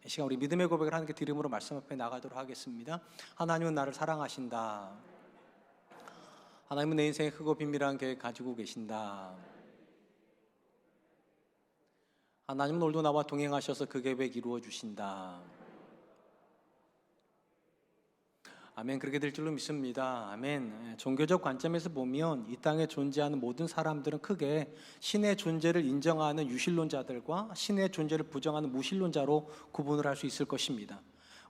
이 시간 우리 믿음의 고백을 하는 게 드림으로 말씀 앞에 나가도록 하겠습니다. 하나님은 나를 사랑하신다. 하나님은 내 인생에 크고 비밀한 계획 가지고 계신다. 하나님은 오늘도 나와 동행하셔서 그 계획 이루어 주신다. 아멘. 그렇게 될 줄로 믿습니다. 아멘. 종교적 관점에서 보면 이 땅에 존재하는 모든 사람들은 크게 신의 존재를 인정하는 유신론자들과 신의 존재를 부정하는 무신론자로 구분을 할 수 있을 것입니다.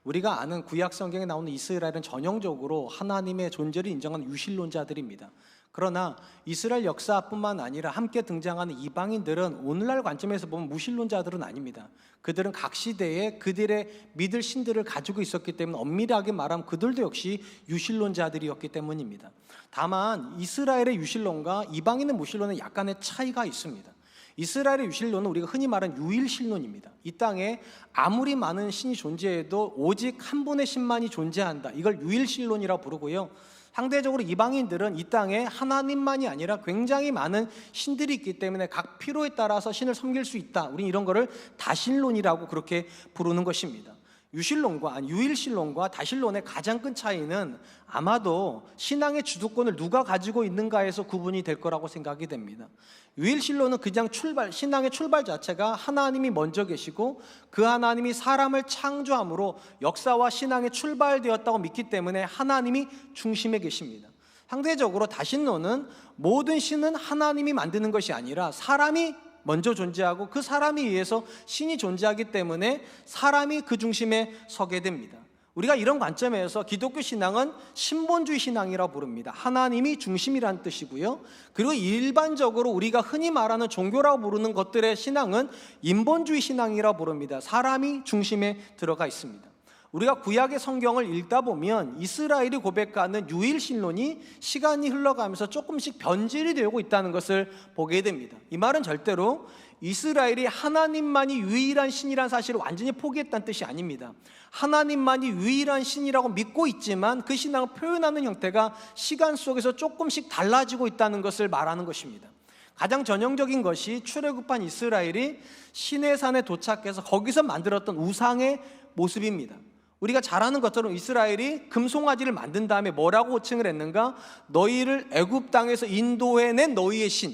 우리가 아는 구약 성경에 나오는 이스라엘은 전형적으로 하나님의 존재를 인정하는 유신론자들입니다. 그러나 이스라엘 역사뿐만 아니라 함께 등장하는 이방인들은 오늘날 관점에서 보면 무신론자들은 아닙니다. 그들은 각 시대에 그들의 믿을 신들을 가지고 있었기 때문에 엄밀하게 말하면 그들도 역시 유신론자들이었기 때문입니다. 다만 이스라엘의 유신론과 이방인의 무신론은 약간의 차이가 있습니다. 이스라엘의 유신론은 우리가 흔히 말하는 유일신론입니다. 이 땅에 아무리 많은 신이 존재해도 오직 한 분의 신만이 존재한다. 이걸 유일신론이라고 부르고요. 상대적으로 이방인들은 이 땅에 하나님만이 아니라 굉장히 많은 신들이 있기 때문에 각 필요에 따라서 신을 섬길 수 있다. 우리는 이런 거를 다신론이라고 그렇게 부르는 것입니다. 유일신론과 다신론의 가장 큰 차이는 아마도 신앙의 주도권을 누가 가지고 있는가에서 구분이 될 거라고 생각이 됩니다. 유일신론은 그냥 신앙의 출발 자체가 하나님이 먼저 계시고 그 하나님이 사람을 창조함으로 역사와 신앙에 출발되었다고 믿기 때문에 하나님이 중심에 계십니다. 상대적으로 다신론은 모든 신은 하나님이 만드는 것이 아니라 사람이 먼저 존재하고 그 사람에 의해서 신이 존재하기 때문에 사람이 그 중심에 서게 됩니다. 우리가 이런 관점에서 기독교 신앙은 신본주의 신앙이라고 부릅니다. 하나님이 중심이라는 뜻이고요. 그리고 일반적으로 우리가 흔히 말하는 종교라고 부르는 것들의 신앙은 인본주의 신앙이라고 부릅니다. 사람이 중심에 들어가 있습니다. 우리가 구약의 성경을 읽다 보면 이스라엘이 고백하는 유일신론이 시간이 흘러가면서 조금씩 변질이 되고 있다는 것을 보게 됩니다. 이 말은 절대로 이스라엘이 하나님만이 유일한 신이라는 사실을 완전히 포기했다는 뜻이 아닙니다. 하나님만이 유일한 신이라고 믿고 있지만 그 신앙을 표현하는 형태가 시간 속에서 조금씩 달라지고 있다는 것을 말하는 것입니다. 가장 전형적인 것이 출애굽한 이스라엘이 시내산에 도착해서 거기서 만들었던 우상의 모습입니다. 우리가 잘 아는 것처럼 이스라엘이 금송아지를 만든 다음에 뭐라고 호칭을 했는가? 너희를 애굽 땅에서 인도해낸 너희의 신,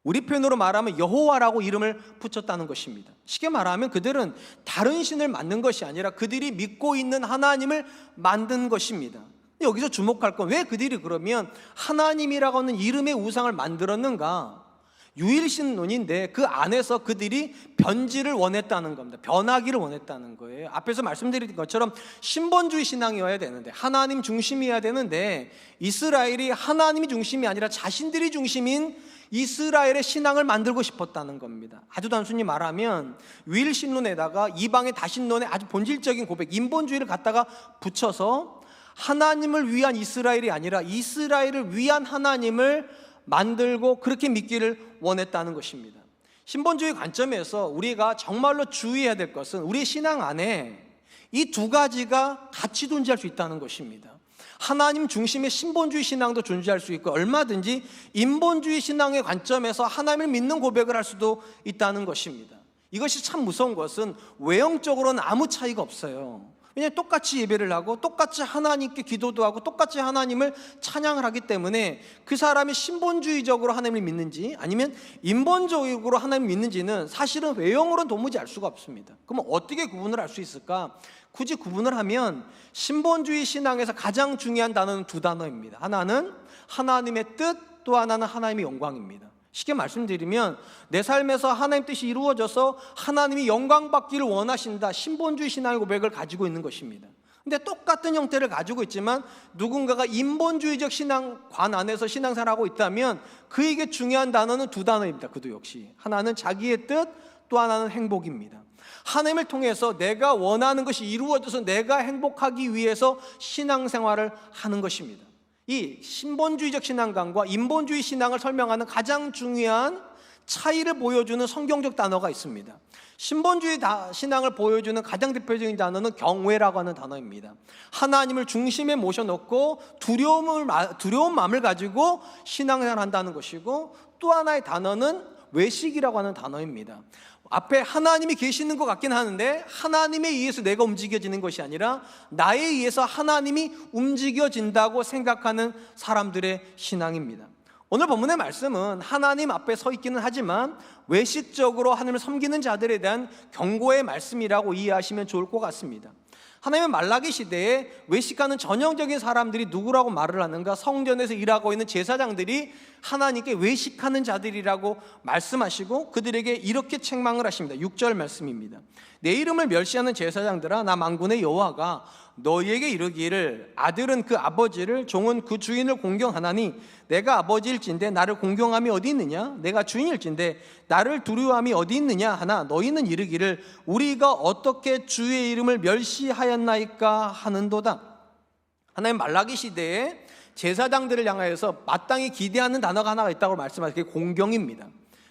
우리 표현으로 말하면 여호와라고 이름을 붙였다는 것입니다. 쉽게 말하면 그들은 다른 신을 만든 것이 아니라 그들이 믿고 있는 하나님을 만든 것입니다. 여기서 주목할 건 왜 그들이 그러면 하나님이라고 하는 이름의 우상을 만들었는가? 유일신론인데 그 안에서 그들이 변질을 원했다는 겁니다. 변하기를 원했다는 거예요. 앞에서 말씀드린 것처럼 신본주의 신앙이어야 되는데, 하나님 중심이어야 되는데, 이스라엘이 하나님이 중심이 아니라 자신들이 중심인 이스라엘의 신앙을 만들고 싶었다는 겁니다. 아주 단순히 말하면 유일신론에다가 이방의 다신론의 아주 본질적인 고백, 인본주의를 갖다가 붙여서 하나님을 위한 이스라엘이 아니라 이스라엘을 위한 하나님을 만들고 그렇게 믿기를 원했다는 것입니다. 신본주의 관점에서 우리가 정말로 주의해야 될 것은 우리의 신앙 안에 이 두 가지가 같이 존재할 수 있다는 것입니다. 하나님 중심의 신본주의 신앙도 존재할 수 있고 얼마든지 인본주의 신앙의 관점에서 하나님을 믿는 고백을 할 수도 있다는 것입니다. 이것이 참 무서운 것은 외형적으로는 아무 차이가 없어요. 왜냐하면 똑같이 예배를 하고 똑같이 하나님께 기도도 하고 똑같이 하나님을 찬양을 하기 때문에 그 사람이 신본주의적으로 하나님을 믿는지 아니면 인본적으로 하나님을 믿는지는 사실은 외형으로는 도무지 알 수가 없습니다. 그러면 어떻게 구분을 할 수 있을까? 굳이 구분을 하면 신본주의 신앙에서 가장 중요한 단어는 두 단어입니다. 하나는 하나님의 뜻, 또 하나는 하나님의 영광입니다. 쉽게 말씀드리면 내 삶에서 하나님 뜻이 이루어져서 하나님이 영광받기를 원하신다, 신본주의 신앙의 고백을 가지고 있는 것입니다. 근데 똑같은 형태를 가지고 있지만 누군가가 인본주의적 신앙관 안에서 신앙생활하고 있다면 그에게 중요한 단어는 두 단어입니다. 그도 역시 하나는 자기의 뜻, 또 하나는 행복입니다. 하나님을 통해서 내가 원하는 것이 이루어져서 내가 행복하기 위해서 신앙생활을 하는 것입니다. 이 신본주의적 신앙관과 인본주의 신앙을 설명하는 가장 중요한 차이를 보여주는 성경적 단어가 있습니다. 신본주의 신앙을 보여주는 가장 대표적인 단어는 경외라고 하는 단어입니다. 하나님을 중심에 모셔놓고 두려운 마음을 가지고 신앙생활을 한다는 것이고, 또 하나의 단어는 외식이라고 하는 단어입니다. 앞에 하나님이 계시는 것 같긴 하는데 하나님에 의해서 내가 움직여지는 것이 아니라 나에 의해서 하나님이 움직여진다고 생각하는 사람들의 신앙입니다. 오늘 본문의 말씀은 하나님 앞에 서 있기는 하지만 외식적으로 하나님을 섬기는 자들에 대한 경고의 말씀이라고 이해하시면 좋을 것 같습니다. 하나님의 말라기 시대에 외식하는 전형적인 사람들이 누구라고 말을 하는가? 성전에서 일하고 있는 제사장들이 하나님께 외식하는 자들이라고 말씀하시고 그들에게 이렇게 책망을 하십니다. 6절 말씀입니다. 내 이름을 멸시하는 제사장들아, 나 만군의 여호와가 너희에게 이르기를 아들은 그 아버지를, 종은 그 주인을 공경하나니 내가 아버지일진데 나를 공경함이 어디 있느냐? 내가 주인일진데 나를 두려워함이 어디 있느냐 하나 너희는 이르기를 우리가 어떻게 주의 이름을 멸시하였나이까 하는도다. 하나님 말라기 시대에 제사장들을 향하여서 마땅히 기대하는 단어가 하나가 있다고 말씀하셨어요. 그게 공경입니다.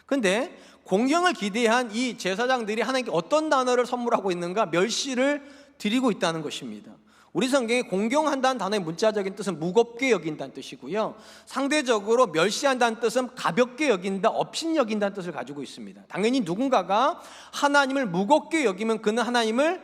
근데 공경을 기대한 이 제사장들이 하나님께 어떤 단어를 선물하고 있는가? 멸시를 드리고 있다는 것입니다. 우리 성경에 공경한다는 단어의 문자적인 뜻은 무겁게 여긴다는 뜻이고요, 상대적으로 멸시한다는 뜻은 가볍게 여긴다, 업신여긴다는 뜻을 가지고 있습니다. 당연히 누군가가 하나님을 무겁게 여기면 그는 하나님을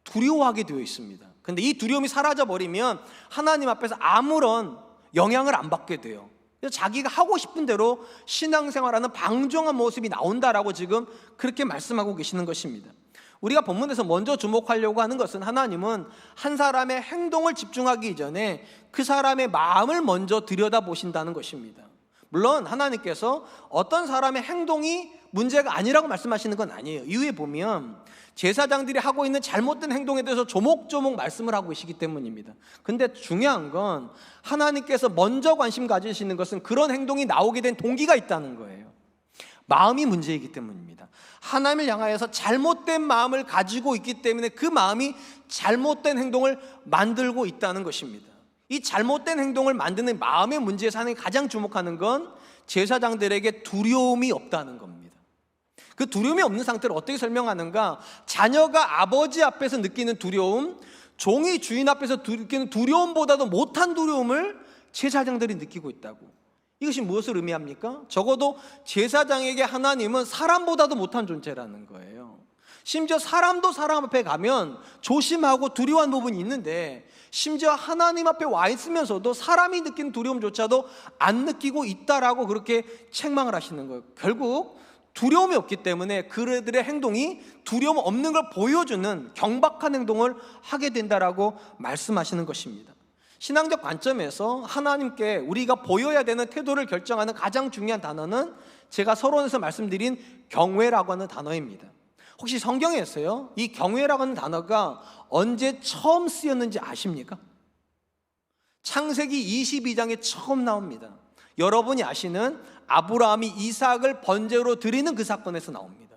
두려워하게 되어 있습니다. 근데 이 두려움이 사라져버리면 하나님 앞에서 아무런 영향을 안 받게 돼요. 그래서 자기가 하고 싶은 대로 신앙생활하는 방종한 모습이 나온다라고 지금 그렇게 말씀하고 계시는 것입니다. 우리가 본문에서 먼저 주목하려고 하는 것은 하나님은 한 사람의 행동을 집중하기 이전에 그 사람의 마음을 먼저 들여다보신다는 것입니다. 물론 하나님께서 어떤 사람의 행동이 문제가 아니라고 말씀하시는 건 아니에요. 이후에 보면 제사장들이 하고 있는 잘못된 행동에 대해서 조목조목 말씀을 하고 계시기 때문입니다. 근데 중요한 건 하나님께서 먼저 관심 가지시는 것은 그런 행동이 나오게 된 동기가 있다는 거예요. 마음이 문제이기 때문입니다. 하나님을 향하여서 잘못된 마음을 가지고 있기 때문에 그 마음이 잘못된 행동을 만들고 있다는 것입니다. 이 잘못된 행동을 만드는 마음의 문제에서 하나님이 가장 주목하는 건 제사장들에게 두려움이 없다는 겁니다. 그 두려움이 없는 상태를 어떻게 설명하는가? 자녀가 아버지 앞에서 느끼는 두려움, 종이 주인 앞에서 느끼는 두려움보다도 못한 두려움을 제사장들이 느끼고 있다고. 이것이 무엇을 의미합니까? 적어도 제사장에게 하나님은 사람보다도 못한 존재라는 거예요. 심지어 사람도 사람 앞에 가면 조심하고 두려워하는 부분이 있는데 심지어 하나님 앞에 와 있으면서도 사람이 느끼는 두려움조차도 안 느끼고 있다라고 그렇게 책망을 하시는 거예요. 결국 두려움이 없기 때문에 그들의 행동이 두려움 없는 걸 보여주는 경박한 행동을 하게 된다라고 말씀하시는 것입니다. 신앙적 관점에서 하나님께 우리가 보여야 되는 태도를 결정하는 가장 중요한 단어는 제가 서론에서 말씀드린 경외라고 하는 단어입니다. 혹시 성경에서요, 이 경외라고 하는 단어가 언제 처음 쓰였는지 아십니까? 창세기 22장에 처음 나옵니다. 여러분이 아시는 아브라함이 이삭을 번제로 드리는 그 사건에서 나옵니다.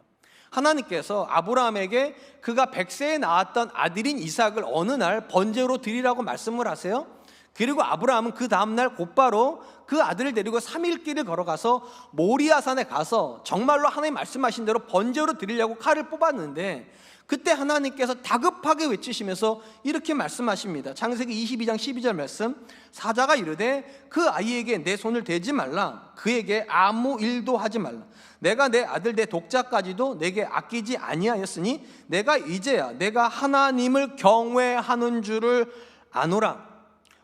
하나님께서 아브라함에게 그가 100세에 낳았던 아들인 이삭을 어느 날 번제로 드리라고 말씀을 하세요. 그리고 아브라함은 그 다음날 곧바로 그 아들을 데리고 3일 길을 걸어가서 모리아산에 가서 정말로 하나님 말씀하신 대로 번제로 드리려고 칼을 뽑았는데 그때 하나님께서 다급하게 외치시면서 이렇게 말씀하십니다. 창세기 22장 12절 말씀, 사자가 이르되 그 아이에게 내 손을 대지 말라, 그에게 아무 일도 하지 말라. 내가 내 아들 내 독자까지도 내게 아끼지 아니하였으니 내가 이제야 내가 하나님을 경외하는 줄을 아노라.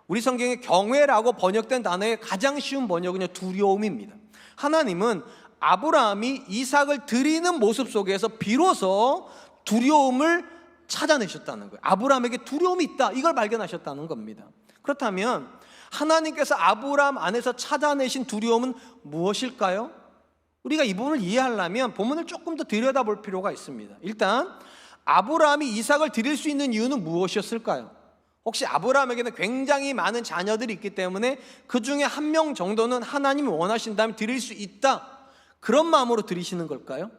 우리 성경에 경외라고 번역된 단어의 가장 쉬운 번역은 두려움입니다. 하나님은 아브라함이 이삭을 드리는 모습 속에서 비로소 두려움을 찾아내셨다는 거예요. 아브라함에게 두려움이 있다, 이걸 발견하셨다는 겁니다. 그렇다면 하나님께서 아브라함 안에서 찾아내신 두려움은 무엇일까요? 우리가 이 부분을 이해하려면 본문을 조금 더 들여다볼 필요가 있습니다. 일단 아브라함이 이삭을 드릴 수 있는 이유는 무엇이었을까요? 혹시 아브라함에게는 굉장히 많은 자녀들이 있기 때문에 그 중에 한 명 정도는 하나님이 원하신다면 드릴 수 있다, 그런 마음으로 드리시는 걸까요?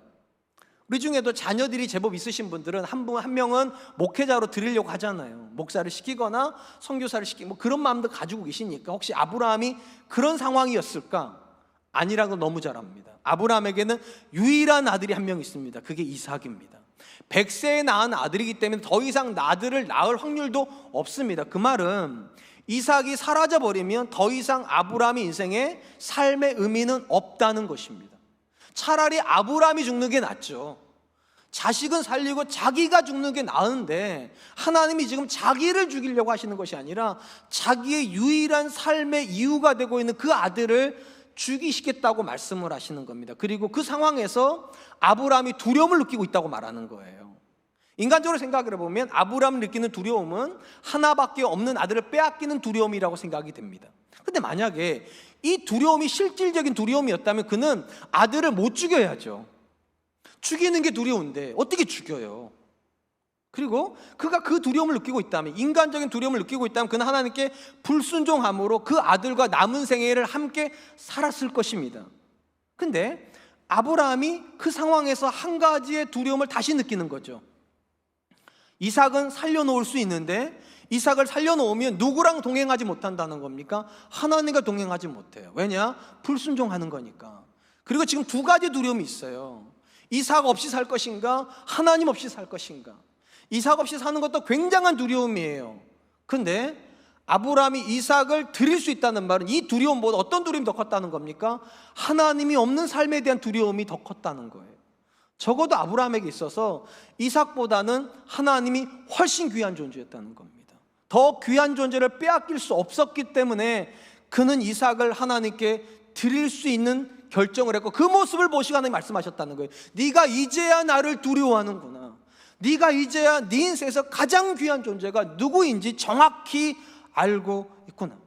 우리 중에도 자녀들이 제법 있으신 분들은 한 명은 목회자로 드리려고 하잖아요. 목사를 시키거나 선교사를 시키고 그런 마음도 가지고 계시니까 혹시 아브라함이 그런 상황이었을까? 아니라고 너무 잘 압니다. 아브라함에게는 유일한 아들이 한 명 있습니다. 그게 이삭입니다. 100세에 낳은 아들이기 때문에 더 이상 아들을 낳을 확률도 없습니다. 그 말은 이삭이 사라져버리면 더 이상 아브라함의 인생에 삶의 의미는 없다는 것입니다. 차라리 아브라함이 죽는 게 낫죠. 자식은 살리고 자기가 죽는 게 나은데 하나님이 지금 자기를 죽이려고 하시는 것이 아니라 자기의 유일한 삶의 이유가 되고 있는 그 아들을 죽이시겠다고 말씀을 하시는 겁니다. 그리고 그 상황에서 아브라함이 두려움을 느끼고 있다고 말하는 거예요. 인간적으로 생각을 해보면 아브라함이 느끼는 두려움은 하나밖에 없는 아들을 빼앗기는 두려움이라고 생각이 됩니다. 근데 만약에 이 두려움이 실질적인 두려움이었다면 그는 아들을 못 죽여야죠. 죽이는 게 두려운데 어떻게 죽여요? 그리고 그가 그 두려움을 느끼고 있다면, 인간적인 두려움을 느끼고 있다면 그는 하나님께 불순종함으로 그 아들과 남은 생애를 함께 살았을 것입니다. 근데 아브라함이 그 상황에서 한 가지의 두려움을 다시 느끼는 거죠. 이삭은 살려놓을 수 있는데 이삭을 살려놓으면 누구랑 동행하지 못한다는 겁니까? 하나님과 동행하지 못해요. 왜냐? 불순종하는 거니까. 그리고 지금 두 가지 두려움이 있어요. 이삭 없이 살 것인가? 하나님 없이 살 것인가? 이삭 없이 사는 것도 굉장한 두려움이에요. 그런데 아브라함이 이삭을 드릴 수 있다는 말은 이 두려움보다 어떤 두려움이 더 컸다는 겁니까? 하나님이 없는 삶에 대한 두려움이 더 컸다는 거예요. 적어도 아브라함에게 있어서 이삭보다는 하나님이 훨씬 귀한 존재였다는 겁니다. 더 귀한 존재를 빼앗길 수 없었기 때문에 그는 이삭을 하나님께 드릴 수 있는 결정을 했고, 그 모습을 보시고 하나님 말씀하셨다는 거예요. 네가 이제야 나를 두려워하는구나. 네가 이제야 네 인생에서 가장 귀한 존재가 누구인지 정확히 알고 있구나.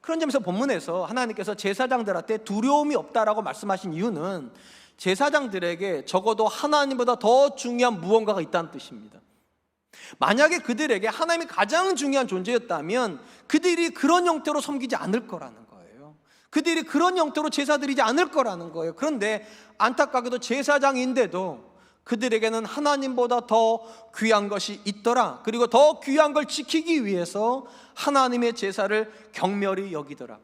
그런 점에서 본문에서 하나님께서 제사장들한테 두려움이 없다라고 말씀하신 이유는 제사장들에게 적어도 하나님보다 더 중요한 무언가가 있다는 뜻입니다. 만약에 그들에게 하나님이 가장 중요한 존재였다면 그들이 그런 형태로 섬기지 않을 거라는 거예요. 그들이 그런 형태로 제사 드리지 않을 거라는 거예요. 그런데 안타깝게도 제사장인데도 그들에게는 하나님보다 더 귀한 것이 있더라. 그리고 더 귀한 걸 지키기 위해서 하나님의 제사를 경멸히 여기더라.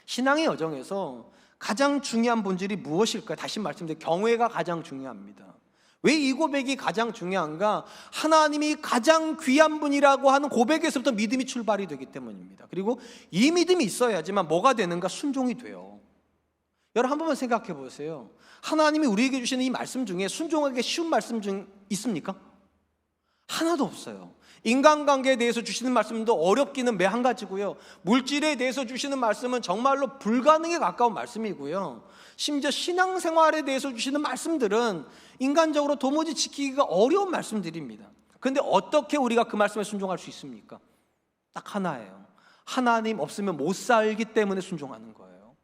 신앙의 여정에서 가장 중요한 본질이 무엇일까요? 다시 말씀드려요. 경외가 가장 중요합니다. 왜 이 고백이 가장 중요한가? 하나님이 가장 귀한 분이라고 하는 고백에서부터 믿음이 출발이 되기 때문입니다. 그리고 이 믿음이 있어야지만 뭐가 되는가? 순종이 돼요. 여러분 한 번만 생각해 보세요. 하나님이 우리에게 주시는 이 말씀 중에 순종하기 쉬운 말씀 중 있습니까? 하나도 없어요. 인간관계에 대해서 주시는 말씀도 어렵기는 매 한 가지고요. 물질에 대해서 주시는 말씀은 정말로 불가능에 가까운 말씀이고요. 심지어 신앙생활에 대해서 주시는 말씀들은 인간적으로 도무지 지키기가 어려운 말씀들입니다. 그런데 어떻게 우리가 그 말씀에 순종할 수 있습니까? 딱 하나예요. 하나님 없으면 못 살기 때문에 순종하는 거예요.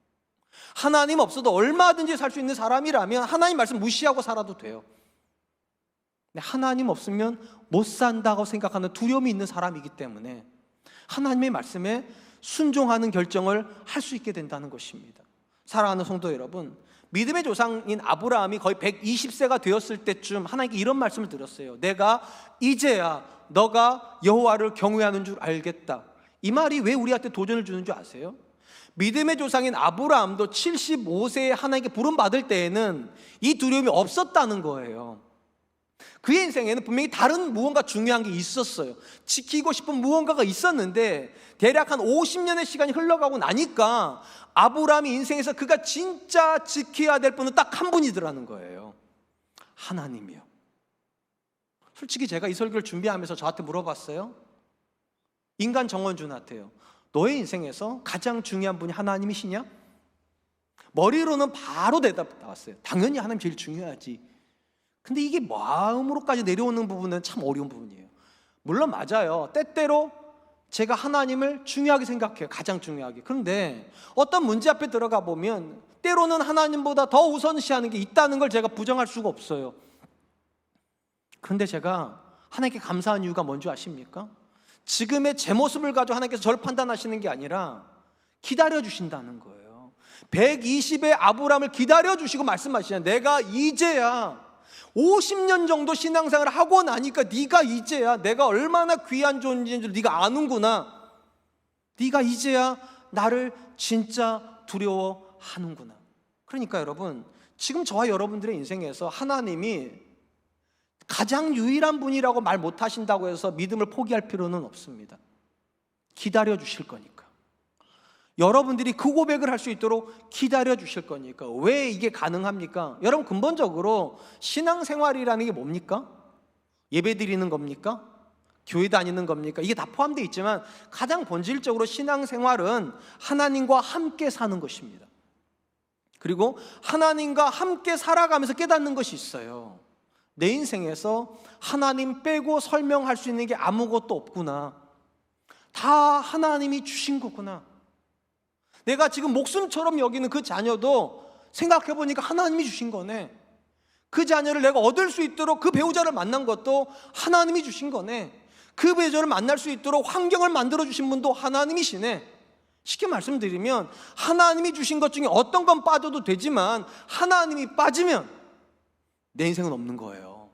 하나님 없어도 얼마든지 살 수 있는 사람이라면 하나님 말씀 무시하고 살아도 돼요. 하나님 없으면 못 산다고 생각하는 두려움이 있는 사람이기 때문에 하나님의 말씀에 순종하는 결정을 할 수 있게 된다는 것입니다. 사랑하는 성도 여러분, 믿음의 조상인 아브라함이 거의 120세가 되었을 때쯤 하나님께 이런 말씀을 들었어요. 내가 이제야 너가 여호와를 경외하는 줄 알겠다. 이 말이 왜 우리한테 도전을 주는 줄 아세요? 믿음의 조상인 아브라함도 75세에 하나님께 부름받을 때에는 이 두려움이 없었다는 거예요. 그의 인생에는 분명히 다른 무언가 중요한 게 있었어요. 지키고 싶은 무언가가 있었는데 대략 한 50년의 시간이 흘러가고 나니까 아브라함이 인생에서 그가 진짜 지켜야 될 분은 딱 한 분이더라는 거예요. 하나님이요. 솔직히 제가 이 설교를 준비하면서 저한테 물어봤어요. 인간 정원준한테요. 너의 인생에서 가장 중요한 분이 하나님이시냐? 머리로는 바로 대답 나왔어요. 당연히 하나님 제일 중요하지. 근데 이게 마음으로까지 내려오는 부분은 참 어려운 부분이에요. 물론 맞아요. 때때로 제가 하나님을 중요하게 생각해요. 가장 중요하게. 그런데 어떤 문제 앞에 들어가 보면 때로는 하나님보다 더 우선시하는 게 있다는 걸 제가 부정할 수가 없어요. 그런데 제가 하나님께 감사한 이유가 뭔지 아십니까? 지금의 제 모습을 가지고 하나님께서 저를 판단하시는 게 아니라 기다려주신다는 거예요. 120의 아브라함을 기다려주시고 말씀하시잖아요. 내가 이제야 50년 정도 신앙생활을 하고 나니까 네가 이제야 내가 얼마나 귀한 존재인 줄 네가 아는구나. 네가 이제야 나를 진짜 두려워하는구나. 그러니까 여러분, 지금 저와 여러분들의 인생에서 하나님이 가장 유일한 분이라고 말 못하신다고 해서 믿음을 포기할 필요는 없습니다. 기다려 주실 거니까. 여러분들이 그 고백을 할 수 있도록 기다려 주실 거니까. 왜 이게 가능합니까? 여러분, 근본적으로 신앙생활이라는 게 뭡니까? 예배 드리는 겁니까? 교회 다니는 겁니까? 이게 다 포함되어 있지만 가장 본질적으로 신앙생활은 하나님과 함께 사는 것입니다. 그리고 하나님과 함께 살아가면서 깨닫는 것이 있어요. 내 인생에서 하나님 빼고 설명할 수 있는 게 아무것도 없구나. 다 하나님이 주신 거구나. 내가 지금 목숨처럼 여기는 그 자녀도 생각해보니까 하나님이 주신 거네. 그 자녀를 내가 얻을 수 있도록 그 배우자를 만난 것도 하나님이 주신 거네. 그 배우자를 만날 수 있도록 환경을 만들어주신 분도 하나님이시네. 쉽게 말씀드리면 하나님이 주신 것 중에 어떤 건 빠져도 되지만 하나님이 빠지면 내 인생은 없는 거예요.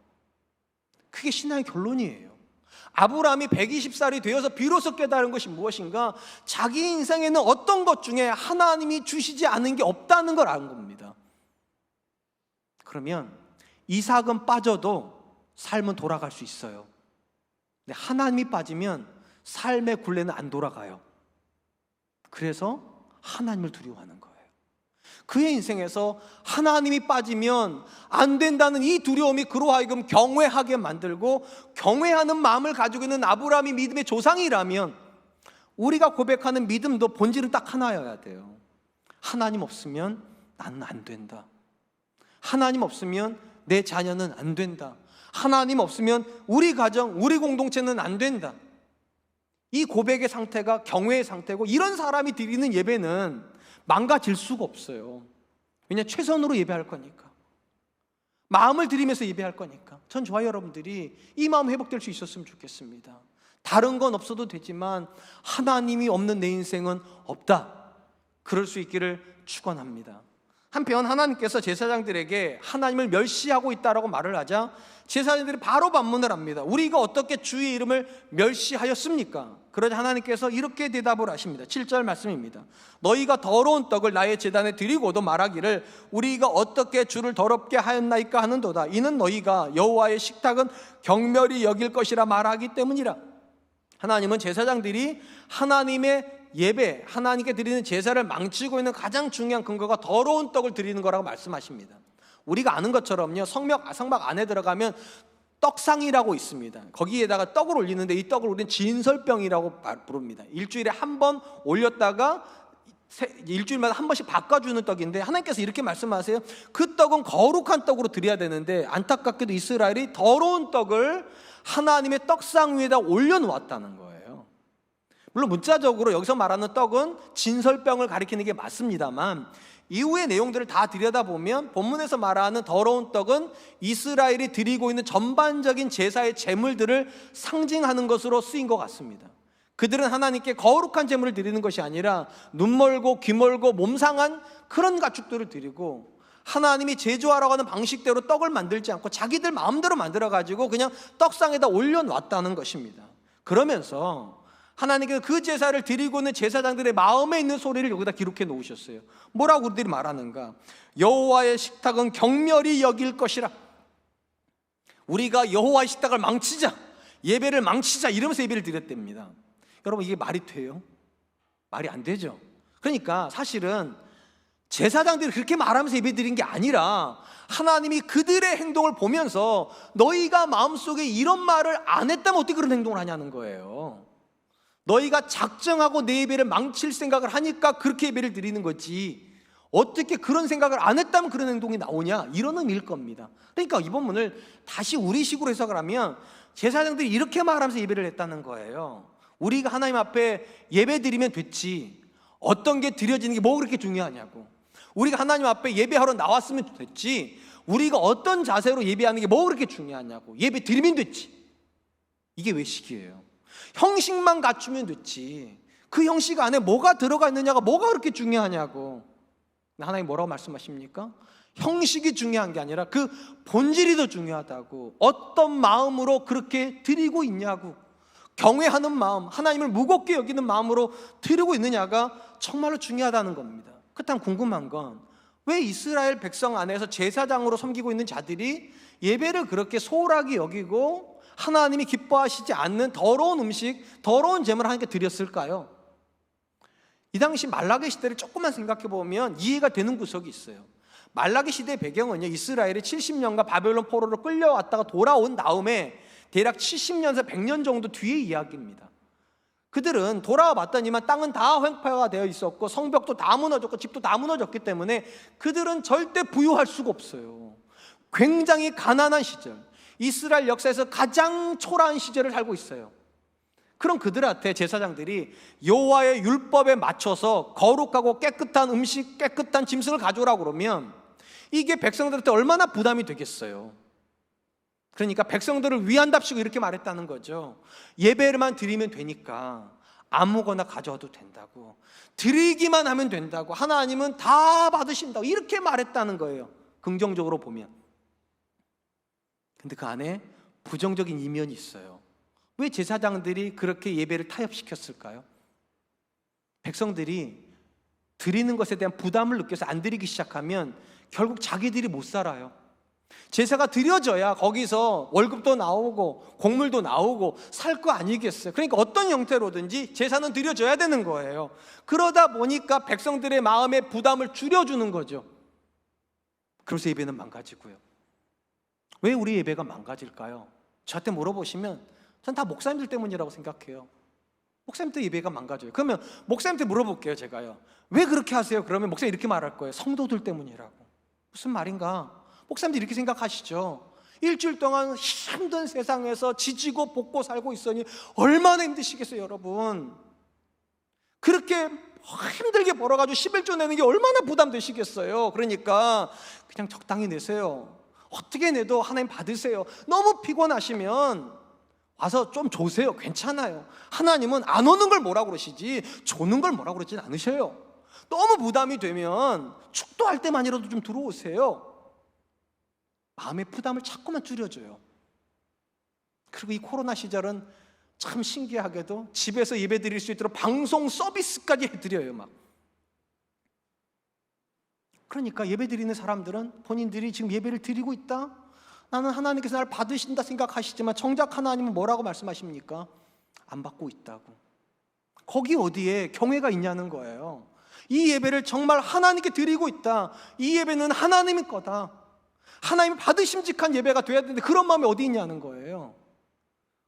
그게 신앙의 결론이에요. 아브라함이 120살이 되어서 비로소 깨달은 것이 무엇인가? 자기 인생에는 어떤 것 중에 하나님이 주시지 않은 게 없다는 걸 안 겁니다. 그러면 이삭은 빠져도 삶은 돌아갈 수 있어요. 근데 하나님이 빠지면 삶의 굴레는 안 돌아가요. 그래서 하나님을 두려워하는 거예요. 그의 인생에서 하나님이 빠지면 안 된다는 이 두려움이 그로 하여금 경외하게 만들고, 경외하는 마음을 가지고 있는 아브라함이 믿음의 조상이라면 우리가 고백하는 믿음도 본질은 딱 하나여야 돼요. 하나님 없으면 나는 안 된다. 하나님 없으면 내 자녀는 안 된다. 하나님 없으면 우리 가정, 우리 공동체는 안 된다. 이 고백의 상태가 경외의 상태고, 이런 사람이 드리는 예배는 망가질 수가 없어요. 왜냐하면 최선으로 예배할 거니까, 마음을 들이면서 예배할 거니까. 전 저와 여러분들이 이 마음 회복될 수 있었으면 좋겠습니다. 다른 건 없어도 되지만 하나님이 없는 내 인생은 없다. 그럴 수 있기를 축원합니다. 한편 하나님께서 제사장들에게 하나님을 멸시하고 있다라고 말을 하자 제사장들이 바로 반문을 합니다. 우리가 어떻게 주의 이름을 멸시하였습니까? 그러자 하나님께서 이렇게 대답을 하십니다. 7절 말씀입니다. 너희가 더러운 떡을 나의 제단에 드리고도 말하기를 우리가 어떻게 주를 더럽게 하였나이까 하는도다. 이는 너희가 여호와의 식탁은 경멸히 여길 것이라 말하기 때문이라. 하나님은 제사장들이 하나님의 예배, 하나님께 드리는 제사를 망치고 있는 가장 중요한 근거가 더러운 떡을 드리는 거라고 말씀하십니다. 우리가 아는 것처럼요, 성막 안에 들어가면 떡상이라고 있습니다. 거기에다가 떡을 올리는데 이 떡을 우리는 진설병이라고 부릅니다. 일주일에 한 번 올렸다가 일주일마다 한 번씩 바꿔주는 떡인데, 하나님께서 이렇게 말씀하세요. 그 떡은 거룩한 떡으로 드려야 되는데 안타깝게도 이스라엘이 더러운 떡을 하나님의 떡상 위에다 올려놓았다는 거예요. 물론 문자적으로 여기서 말하는 떡은 진설병을 가리키는 게 맞습니다만, 이후의 내용들을 다 들여다보면 본문에서 말하는 더러운 떡은 이스라엘이 드리고 있는 전반적인 제사의 제물들을 상징하는 것으로 쓰인 것 같습니다. 그들은 하나님께 거룩한 제물을 드리는 것이 아니라 눈멀고 귀멀고 몸상한 그런 가축들을 드리고, 하나님이 제조하라고 하는 방식대로 떡을 만들지 않고 자기들 마음대로 만들어가지고 그냥 떡상에다 올려놨다는 것입니다. 그러면서 하나님께서 그 제사를 드리고 있는 제사장들의 마음에 있는 소리를 여기다 기록해 놓으셨어요. 뭐라고 우리들이 말하는가? 여호와의 식탁은 경멸히 여길 것이라. 우리가 여호와의 식탁을 망치자, 예배를 망치자, 이러면서 예배를 드렸답니다. 여러분, 이게 말이 돼요? 말이 안 되죠. 그러니까 사실은 제사장들이 그렇게 말하면서 예배 드린 게 아니라 하나님이 그들의 행동을 보면서 너희가 마음속에 이런 말을 안 했다면 어떻게 그런 행동을 하냐는 거예요. 너희가 작정하고 내 예배를 망칠 생각을 하니까 그렇게 예배를 드리는 거지, 어떻게 그런 생각을 안 했다면 그런 행동이 나오냐, 이런 의미일 겁니다. 그러니까 이 본문을 다시 우리식으로 해석을 하면 제사장들이 이렇게 말하면서 예배를 했다는 거예요. 우리가 하나님 앞에 예배 드리면 됐지, 어떤 게 드려지는 게 뭐 그렇게 중요하냐고. 우리가 하나님 앞에 예배하러 나왔으면 됐지, 우리가 어떤 자세로 예배하는 게 뭐 그렇게 중요하냐고. 예배 드리면 됐지. 이게 외식이에요. 형식만 갖추면 됐지, 그 형식 안에 뭐가 들어가 있느냐가 뭐가 그렇게 중요하냐고. 하나님 뭐라고 말씀하십니까? 형식이 중요한 게 아니라 그 본질이 더 중요하다고. 어떤 마음으로 그렇게 드리고 있냐고. 경외하는 마음, 하나님을 무겁게 여기는 마음으로 드리고 있느냐가 정말로 중요하다는 겁니다. 그렇다면 궁금한 건, 왜 이스라엘 백성 안에서 제사장으로 섬기고 있는 자들이 예배를 그렇게 소홀하게 여기고 하나님이 기뻐하시지 않는 더러운 음식, 더러운 제물을 하나님께 드렸을까요? 이 당시 말라기 시대를 조금만 생각해 보면 이해가 되는 구석이 있어요. 말라기 시대의 배경은요, 이스라엘이 70년간 바벨론 포로로 끌려왔다가 돌아온 다음에 대략 70년에서 100년 정도 뒤의 이야기입니다. 그들은 돌아와 봤더니만 땅은 다 횡포가 되어 있었고 성벽도 다 무너졌고 집도 다 무너졌기 때문에 그들은 절대 부유할 수가 없어요. 굉장히 가난한 시절, 이스라엘 역사에서 가장 초라한 시절을 살고 있어요. 그럼 그들한테 제사장들이 여호와의 율법에 맞춰서 거룩하고 깨끗한 음식, 깨끗한 짐승을 가져오라고 그러면 이게 백성들한테 얼마나 부담이 되겠어요. 그러니까 백성들을 위한답시고 이렇게 말했다는 거죠. 예배만 드리면 되니까 아무거나 가져와도 된다고, 드리기만 하면 된다고, 하나님은 다 받으신다고 이렇게 말했다는 거예요, 긍정적으로 보면. 근데 그 안에 부정적인 이면이 있어요. 왜 제사장들이 그렇게 예배를 타협시켰을까요? 백성들이 드리는 것에 대한 부담을 느껴서 안 드리기 시작하면 결국 자기들이 못 살아요. 제사가 드려져야 거기서 월급도 나오고 곡물도 나오고 살 거 아니겠어요? 그러니까 어떤 형태로든지 제사는 드려져야 되는 거예요. 그러다 보니까 백성들의 마음의 부담을 줄여주는 거죠. 그래서 예배는 망가지고요. 왜 우리 예배가 망가질까요? 저한테 물어보시면 전 다 목사님들 때문이라고 생각해요. 목사님들 예배가 망가져요. 그러면 목사님한테 물어볼게요, 제가요. 왜 그렇게 하세요? 그러면 목사님 이렇게 말할 거예요. 성도들 때문이라고. 무슨 말인가? 목사님들 이렇게 생각하시죠. 일주일 동안 힘든 세상에서 지지고 볶고 살고 있으니 얼마나 힘드시겠어요, 여러분. 그렇게 힘들게 벌어가지고 11조 내는 게 얼마나 부담되시겠어요. 그러니까 그냥 적당히 내세요. 어떻게 내도 하나님 받으세요. 너무 피곤하시면 와서 좀 조세요. 괜찮아요. 하나님은 안 오는 걸 뭐라고 그러시지 조는 걸 뭐라고 그러진 않으셔요. 너무 부담이 되면 축도할 때만이라도 좀 들어오세요. 마음의 부담을 자꾸만 줄여줘요. 그리고 이 코로나 시절은 참 신기하게도 집에서 예배 드릴 수 있도록 방송 서비스까지 해드려요, 막. 그러니까 예배 드리는 사람들은 본인들이 지금 예배를 드리고 있다? 나는 하나님께서 나를 받으신다 생각하시지만 정작 하나님은 뭐라고 말씀하십니까? 안 받고 있다고. 거기 어디에 경외가 있냐는 거예요. 이 예배를 정말 하나님께 드리고 있다. 이 예배는 하나님의 거다. 하나님이 받으심직한 예배가 돼야 되는데 그런 마음이 어디 있냐는 거예요.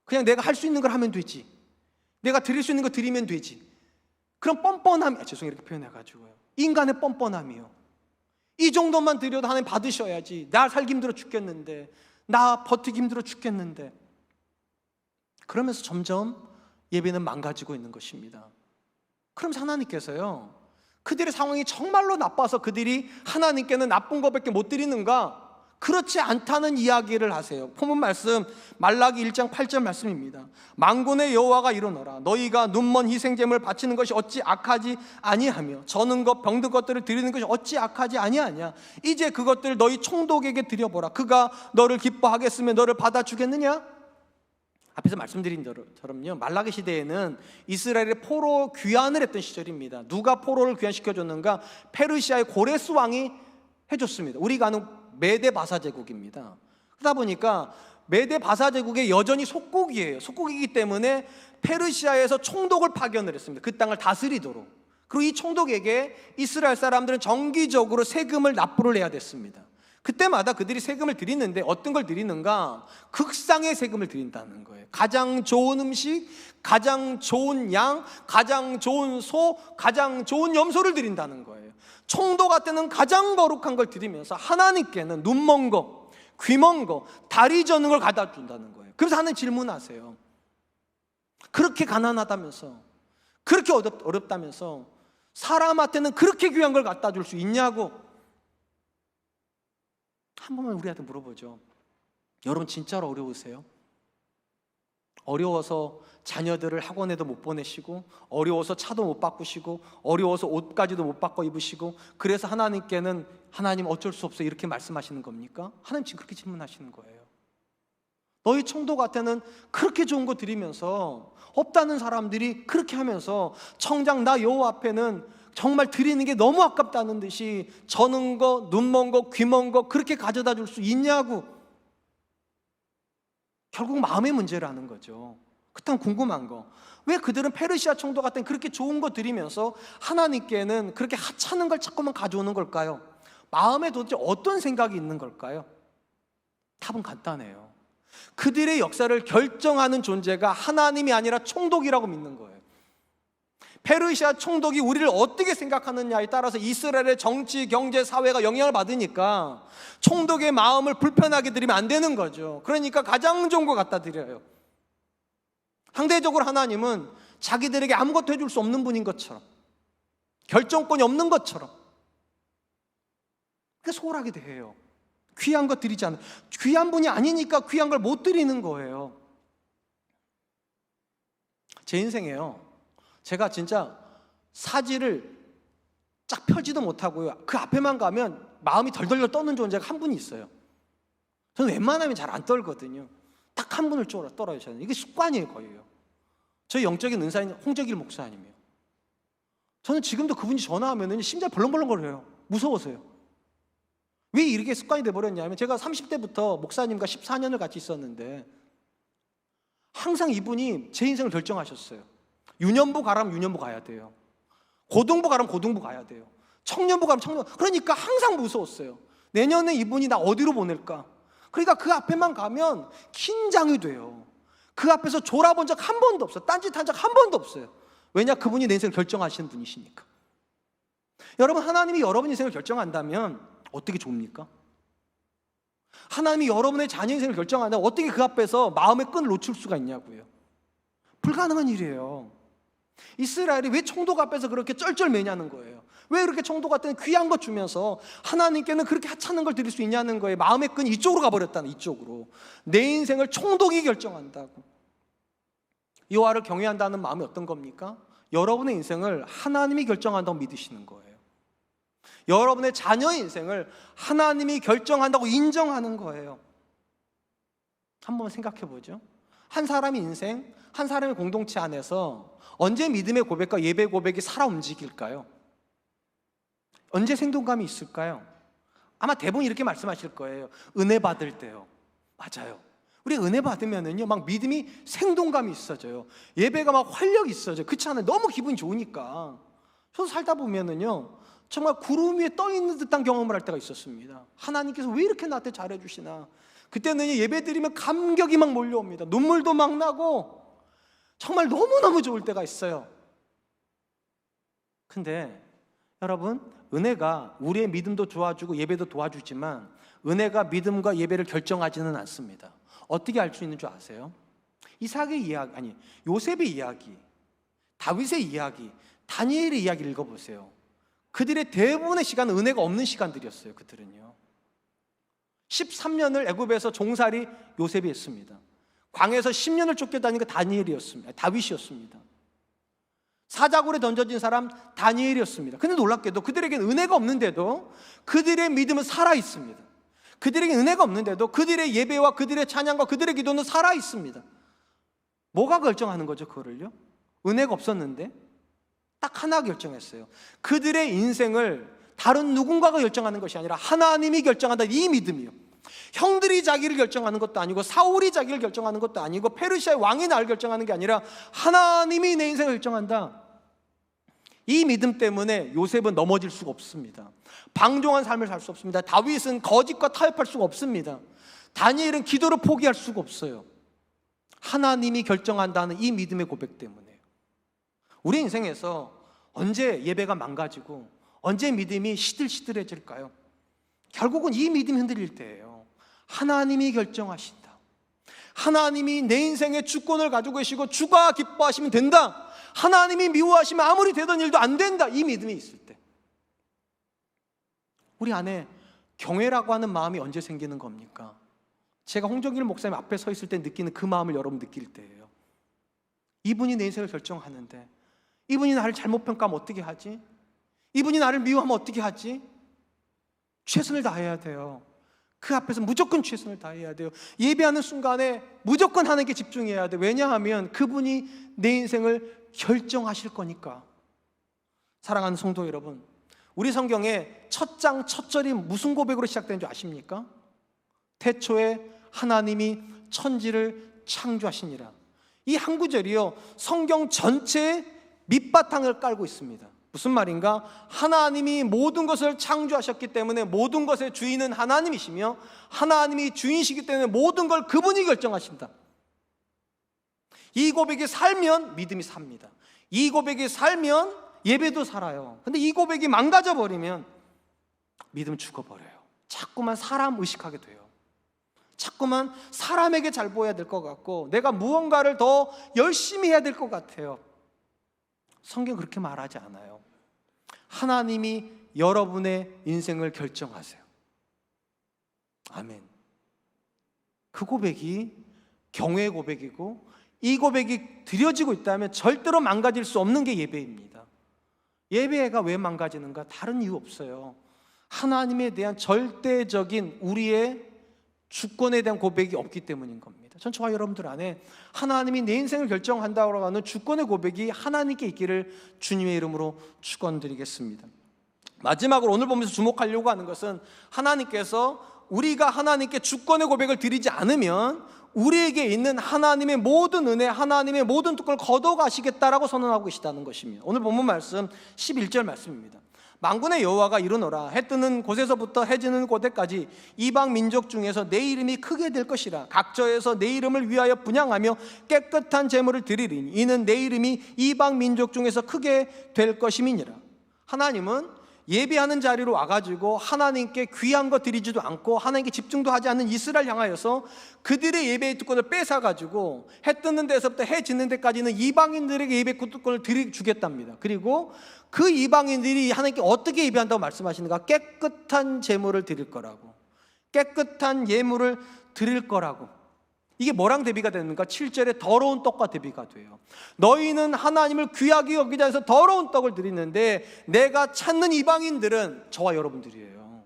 그냥 내가 할 수 있는 걸 하면 되지, 내가 드릴 수 있는 거 드리면 되지, 그런 뻔뻔함이, 죄송해요 이렇게 표현해가지고요, 인간의 뻔뻔함이요. 이 정도만 드려도 하나님 받으셔야지, 나 살기 힘들어 죽겠는데, 나 버티기 힘들어 죽겠는데. 그러면서 점점 예배는 망가지고 있는 것입니다. 그러면서 하나님께서요, 그들의 상황이 정말로 나빠서 그들이 하나님께는 나쁜 것밖에 못 드리는가? 그렇지 않다는 이야기를 하세요. 본문 말씀 말라기 1장 8절 말씀입니다. 만군의 여호와가 이르노라, 너희가 눈먼 희생제물을 바치는 것이 어찌 악하지 아니하며 저는 것 병든 것들을 드리는 것이 어찌 악하지 아니하냐. 이제 그것들을 너희 총독에게 드려보라. 그가 너를 기뻐하겠으며 너를 받아주겠느냐. 앞에서 말씀드린 것처럼요, 말라기 시대에는 이스라엘의 포로 귀환을 했던 시절입니다. 누가 포로를 귀환시켜줬는가? 페르시아의 고레스 왕이 해줬습니다. 우리가 아는 메데 바사 제국입니다. 그러다 보니까 메데 바사 제국의 여전히 속국이에요. 속국이기 때문에 페르시아에서 총독을 파견을 했습니다. 그 땅을 다스리도록. 그리고 이 총독에게 이스라엘 사람들은 정기적으로 세금을 납부를 해야 됐습니다. 그때마다 그들이 세금을 드리는데 어떤 걸 드리는가? 극상의 세금을 드린다는 거예요. 가장 좋은 음식, 가장 좋은 양, 가장 좋은 소, 가장 좋은 염소를 드린다는 거예요. 총독한테는 가장 거룩한 걸 드리면서 하나님께는 눈먼 거, 귀먼 거, 다리 저는 걸 갖다 준다는 거예요. 그래서 하나님 질문하세요. 그렇게 가난하다면서, 그렇게 어렵다면서 사람한테는 그렇게 귀한 걸 갖다 줄 수 있냐고. 한 번만 우리한테 물어보죠. 여러분 진짜로 어려우세요? 어려워서 자녀들을 학원에도 못 보내시고, 어려워서 차도 못 바꾸시고, 어려워서 옷까지도 못 바꿔 입으시고, 그래서 하나님께는 하나님 어쩔 수 없어 이렇게 말씀하시는 겁니까? 하나님 지금 그렇게 질문하시는 거예요. 너희 총독한테는 그렇게 좋은 거 드리면서 없다는 사람들이 그렇게 하면서 정작 나 여호와 앞에는 정말 드리는 게 너무 아깝다는 듯이 저는 거, 눈먼 거, 귀먼 거 그렇게 가져다 줄 수 있냐고. 결국 마음의 문제라는 거죠. 그렇다면 궁금한 거, 왜 그들은 페르시아 총독 같은 그렇게 좋은 거 드리면서 하나님께는 그렇게 하찮은 걸 자꾸만 가져오는 걸까요? 마음에 도대체 어떤 생각이 있는 걸까요? 답은 간단해요. 그들의 역사를 결정하는 존재가 하나님이 아니라 총독이라고 믿는 거예요. 페르시아 총독이 우리를 어떻게 생각하느냐에 따라서 이스라엘의 정치, 경제, 사회가 영향을 받으니까 총독의 마음을 불편하게 드리면 안 되는 거죠. 그러니까 가장 좋은 거 갖다 드려요. 상대적으로 하나님은 자기들에게 아무것도 해줄 수 없는 분인 것처럼, 결정권이 없는 것처럼 그러니까 소홀하게 대해요. 귀한 거 드리지 않아요. 귀한 분이 아니니까 귀한 걸 못 드리는 거예요. 제 인생에요, 제가 진짜 사지를 쫙 펴지도 못하고요, 그 앞에만 가면 마음이 덜덜덜 떠는 존재가 한 분이 있어요. 저는 웬만하면 잘 안 떨거든요. 딱 한 분을 떨어야 돼요. 이게 습관이에요, 거의요. 저희 영적인 은사인 홍재길 목사님이에요. 저는 지금도 그분이 전화하면 심장이 벌렁벌렁거려요. 무서워서요. 왜 이렇게 습관이 돼버렸냐면, 제가 30대부터 목사님과 14년을 같이 있었는데 항상 이분이 제 인생을 결정하셨어요. 유년부 가라면 유년부 가야 돼요. 고등부 가라면 고등부 가야 돼요. 청년부 가면 청년부. 그러니까 항상 무서웠어요. 내년에 이분이 나 어디로 보낼까? 그러니까 그 앞에만 가면 긴장이 돼요. 그 앞에서 졸아본 적 한 번도 없어요. 딴짓한 적 한 번도 없어요. 왜냐? 그분이 내 인생을 결정하시는 분이시니까. 여러분, 하나님이 여러분 인생을 결정한다면 어떻게 좋습니까? 하나님이 여러분의 자녀 인생을 결정한다면 어떻게 그 앞에서 마음의 끈을 놓칠 수가 있냐고요. 불가능한 일이에요. 이스라엘이 왜 총독 앞에서 그렇게 쩔쩔매냐는 거예요. 왜 그렇게 총독 같은 귀한 것 주면서 하나님께는 그렇게 하찮은 걸 드릴 수 있냐는 거예요. 마음의 끈이 이쪽으로 가버렸다는, 이쪽으로. 내 인생을 총독이 결정한다고. 여호와를 경외한다는 마음이 어떤 겁니까? 여러분의 인생을 하나님이 결정한다고 믿으시는 거예요. 여러분의 자녀의 인생을 하나님이 결정한다고 인정하는 거예요. 한번 생각해 보죠. 한 사람의 인생, 한 사람의 공동체 안에서 언제 믿음의 고백과 예배 고백이 살아 움직일까요? 언제 생동감이 있을까요? 아마 대부분 이렇게 말씀하실 거예요. 은혜 받을 때요. 맞아요. 우리 은혜 받으면은요, 막 믿음이 생동감이 있어져요. 예배가 막 활력이 있어져요. 그렇지 않아요? 너무 기분이 좋으니까. 저도 살다 보면은요, 정말 구름 위에 떠 있는 듯한 경험을 할 때가 있었습니다. 하나님께서 왜 이렇게 나한테 잘해주시나. 그때는 예배 드리면 감격이 막 몰려옵니다. 눈물도 막 나고 정말 너무너무 좋을 때가 있어요. 근데 여러분, 은혜가 우리의 믿음도 도와주고 예배도 도와주지만 은혜가 믿음과 예배를 결정하지는 않습니다. 어떻게 알 수 있는 줄 아세요? 이삭의 이야기, 아니 요셉의 이야기, 다윗의 이야기, 다니엘의 이야기를 읽어보세요. 그들의 대부분의 시간은 은혜가 없는 시간들이었어요. 그들은요, 13년을 애굽에서 종살이 요셉이 했습니다. 광야에서 10년을 쫓겨다니는 게 다니엘이었습니다. 다윗이었습니다. 사자굴에 던져진 사람 다니엘이었습니다. 근데 놀랍게도 그들에게는 은혜가 없는데도 그들의 믿음은 살아있습니다. 그들에게 은혜가 없는데도 그들의 예배와 그들의 찬양과 그들의 기도는 살아있습니다. 뭐가 결정하는 거죠, 그거를요? 은혜가 없었는데 딱 하나 결정했어요. 그들의 인생을 다른 누군가가 결정하는 것이 아니라 하나님이 결정한다, 이 믿음이요. 형들이 자기를 결정하는 것도 아니고 사울이 자기를 결정하는 것도 아니고 페르시아의 왕이 나를 결정하는 게 아니라 하나님이 내 인생을 결정한다. 이 믿음 때문에 요셉은 넘어질 수가 없습니다. 방종한 삶을 살 수 없습니다. 다윗은 거짓과 타협할 수가 없습니다. 다니엘은 기도를 포기할 수가 없어요. 하나님이 결정한다는 이 믿음의 고백 때문에. 우리 인생에서 언제 예배가 망가지고 언제 믿음이 시들시들해질까요? 결국은 이 믿음이 흔들릴 때예요. 하나님이 결정하신다. 하나님이 내 인생의 주권을 가지고 계시고 주가 기뻐하시면 된다. 하나님이 미워하시면 아무리 되던 일도 안 된다. 이 믿음이 있을 때, 우리 안에 경외라고 하는 마음이 언제 생기는 겁니까? 제가 홍정길 목사님 앞에 서 있을 때 느끼는 그 마음을 여러분 느낄 때예요. 이분이 내 인생을 결정하는데, 이분이 나를 잘못 평가하면 어떻게 하지? 이분이 나를 미워하면 어떻게 하지? 최선을 다해야 돼요. 그 앞에서 무조건 최선을 다해야 돼요. 예배하는 순간에 무조건 하나님께 집중해야 돼요. 왜냐하면 그분이 내 인생을 결정하실 거니까. 사랑하는 성도 여러분, 우리 성경의 첫 장 첫 절이 무슨 고백으로 시작되는 줄 아십니까? 태초에 하나님이 천지를 창조하시니라. 이 한 구절이요, 성경 전체에 밑바탕을 깔고 있습니다. 무슨 말인가? 하나님이 모든 것을 창조하셨기 때문에 모든 것의 주인은 하나님이시며, 하나님이 주인이시기 때문에 모든 걸 그분이 결정하신다. 이 고백이 살면 믿음이 삽니다. 이 고백이 살면 예배도 살아요. 근데 이 고백이 망가져 버리면 믿음 죽어버려요. 자꾸만 사람 의식하게 돼요. 자꾸만 사람에게 잘 보여야 될 것 같고, 내가 무언가를 더 열심히 해야 될 것 같아요. 성경 그렇게 말하지 않아요. 하나님이 여러분의 인생을 결정하세요. 아멘. 그 고백이 경외의 고백이고, 이 고백이 드려지고 있다면 절대로 망가질 수 없는 게 예배입니다. 예배가 왜 망가지는가? 다른 이유 없어요. 하나님에 대한 절대적인 우리의 주권에 대한 고백이 없기 때문인 겁니다. 전 저와 여러분들 안에 하나님이 내 인생을 결정한다고 하는 주권의 고백이 하나님께 있기를 주님의 이름으로 축원드리겠습니다. 마지막으로 오늘 보면서 주목하려고 하는 것은, 하나님께서 우리가 하나님께 주권의 고백을 드리지 않으면 우리에게 있는 하나님의 모든 은혜, 하나님의 모든 특권을 거둬가시겠다라고 선언하고 계시다는 것입니다. 오늘 본문 말씀 11절 말씀입니다. 만군의 여호와가 이르노라, 해 뜨는 곳에서부터 해 지는 곳에까지 이방 민족 중에서 내 이름이 크게 될 것이라. 각처에서 내 이름을 위하여 분향하며 깨끗한 제물을 드리리니 이는 내 이름이 이방 민족 중에서 크게 될 것임이니라. 하나님은 예배하는 자리로 와가지고 하나님께 귀한 거 드리지도 않고 하나님께 집중도 하지 않는 이스라엘 향하여서 그들의 예배의 특권을 뺏어가지고 해 뜨는 데서부터 해 지는 데까지는 이방인들에게 예배 특권을 주겠답니다. 그리고 그 이방인들이 하나님께 어떻게 예배한다고 말씀하시는가? 깨끗한 제물을 드릴 거라고, 깨끗한 예물을 드릴 거라고. 이게 뭐랑 대비가 되는가? 7절에 더러운 떡과 대비가 돼요. 너희는 하나님을 귀하게 여기지 않아서 더러운 떡을 드리는데 내가 찾는 이방인들은 저와 여러분들이에요.